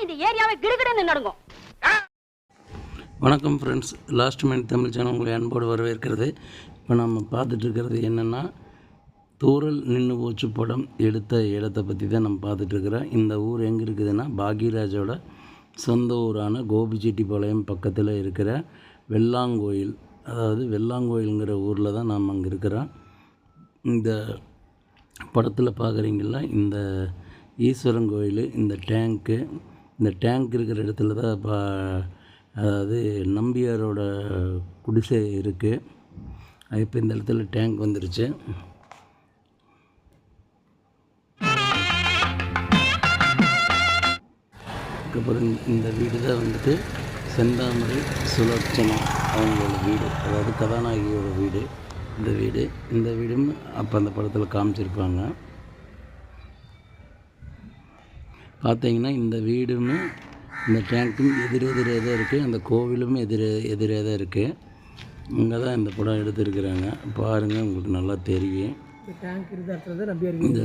இந்த ஏரியாவை கிடுகிடுன்னு நடுங்கும். வணக்கம் friends, last minute Tamil channel உங்களை அன்போடு வரவேற்கிறது. இப்போ நம்ம பார்த்துட்ருக்கிறது என்னென்னா, தூரல் நின்று போச்சு படம் எடுத்த இடத்தை பற்றி தான் நம்ம பார்த்துட்ருக்குறோம். இந்த ஊர் எங்கே இருக்குதுன்னா, பாக்யராஜோட சொந்த ஊரான கோபிச்செட்டிப்பாளையம் பக்கத்தில் இருக்கிற வெள்ளாங்கோயில், அதாவது வெள்ளாங்கோயிலுங்கிற ஊரில் தான் நாம் அங்கே இருக்கிறோம். இந்த படத்தில் பார்க்குறீங்கள, இந்த ஈஸ்வரன் கோயில், இந்த டேங்க் இருக்கிற இடத்துல தான் அதாவது நம்பியாரோட குடிசை இருக்குது. இப்போ இந்த இடத்துல டேங்க் வந்துருச்சு. அதுக்கப்புறம் இந்த வீடு தான் வந்துட்டு செந்தாமரை சுலோச்சனா அவங்களோட வீடு, அதாவது கதாநாயகியோட வீடு. இந்த வீடும் அப்போ அந்த படத்தில் காமிச்சிருப்பாங்க. பார்த்தீங்கன்னா இந்த வீடும் இந்த டேங்க்கும் எதிரே தான் இருக்குது. அந்த கோவிலும் எதிரே தான் இருக்குது. இங்கே தான் இந்த படம் எடுத்துருக்குறாங்க. பாருங்கள், உங்களுக்கு நல்லா தெரியும். இந்த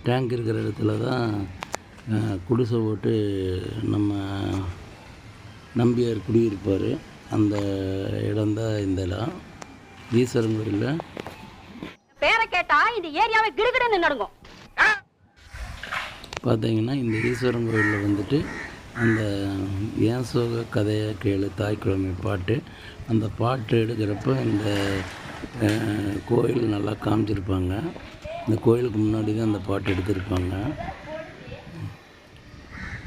டேங்க் இருக்கிற இடத்துல தான் குடிசை போட்டு நம்ம நம்பியார் குடியிருப்பார். அந்த இடம் தான் இந்த இடம். ஈஸ்வரன் கோயிலில் பேரை கேட்டா இந்த ஏரியாவை கிடுகிடுன்னு நடுங்கும். பார்த்தீங்கன்னா இந்த ஈஸ்வரன் கோயிலில் வந்துட்டு அந்த ஏன் சோக கதையை கேளு தாய்க்கிழமை பாட்டு, அந்த பாட்டு எடுக்கிறப்ப இந்த கோயில் நல்லா காமிச்சிருப்பாங்க. இந்த கோயிலுக்கு முன்னாடி தான் அந்த பாட்டு எடுத்திருப்பாங்க.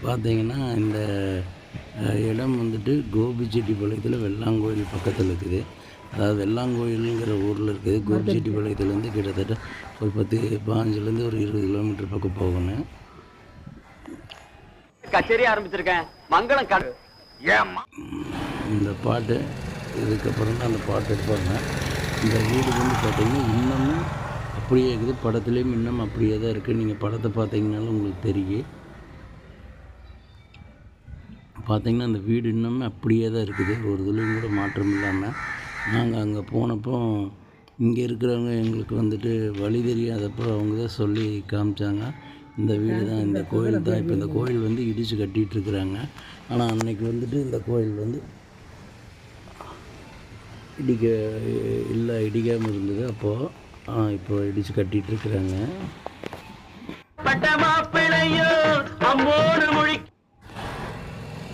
பார்த்தீங்கன்னா இந்த இடம் வந்துட்டு கோபிச்செட்டிப்பாளையத்தில் வெள்ளாங்கோயில் பக்கத்தில் இருக்குது. அதாவது வெள்ளாங்கோயிலுங்கிற ஊரில் இருக்குது. கோபிச்செட்டிப்பாளையத்துலேருந்து கிட்டத்தட்ட ஒரு 15 ஒரு 20 கிலோமீட்டர் பக்கம் போகணும். கச்சேரி ஆரம்பிச்சிருக்கேன், மங்களம். இந்த பாட்டு இதுக்கப்புறம் தான் அந்த பாட்டு எடுப்பாங்க. இந்த வீடு வந்து பார்த்திங்கன்னா இன்னமும் அப்படியே இருக்குது. படத்துலேயும் இன்னும் அப்படியே தான் இருக்குது. நீங்கள் படத்தை பார்த்தீங்கன்னாலும் உங்களுக்கு தெரியும். பார்த்திங்கன்னா அந்த வீடு இன்னுமே அப்படியே தான் இருக்குது. ஒரு இதுலேயும் கூட மாற்றம் இல்லாமல். நாங்கள் அங்கே போனப்போ இங்கே இருக்கிறவங்க எங்களுக்கு வந்துட்டு வழி தெரியாதப்போ அவங்க தான் சொல்லி காமிச்சாங்க. இந்த வீடு தான், இந்த கோயில் தான். இப்போ இந்த கோயில் வந்து இடித்து கட்டிகிட்ருக்குறாங்க. ஆனால் அன்னைக்கு வந்துட்டு இந்த கோயில் வந்து இடிக்காமல் இருந்தது. அப்போது இப்போ இடித்து கட்டிகிட்ருக்குறாங்க.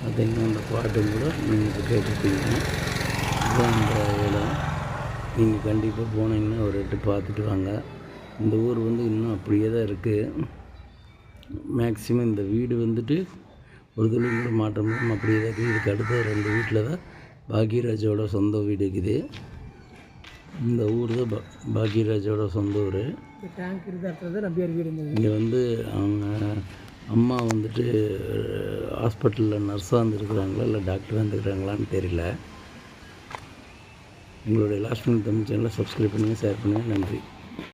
பார்த்தீங்கன்னா அந்த பாட்டும் கூட நீங்கள் இப்போ கேட்டுருப்பீங்க. இதுதான் இந்த இடம். நீங்கள் கண்டிப்பாக போனீங்கன்னா ஒரு எட்டு பார்த்துட்டு வாங்க. இந்த ஊர் வந்து இன்னும் அப்படியே தான் இருக்குது. மேக்ஸிமம் இந்த வீடு வந்துட்டு ஒரு தொழில் கூட மாற்றம் அப்படியே தான் இருக்குது. இதுக்கு அடுத்த 2 வீட்டில் தான் பாக்யராஜோட சொந்த வீடு இருக்குது. இந்த ஊர் தான் பாக்யராஜோட சொந்த ஊர். இங்கே வந்து அவங்க அம்மா வந்துட்டு ஹாஸ்பிட்டலில் நர்ஸாக இருந்துருக்குறாங்களா இல்லை டாக்டராக இருந்துருக்குறாங்களான்னு தெரியல. எங்களுடைய லாஸ்ட் மினிட் தமிழ் சேனலை சப்ஸ்கிரைப் பண்ணுங்கள், ஷேர் பண்ணுங்கள். நன்றி.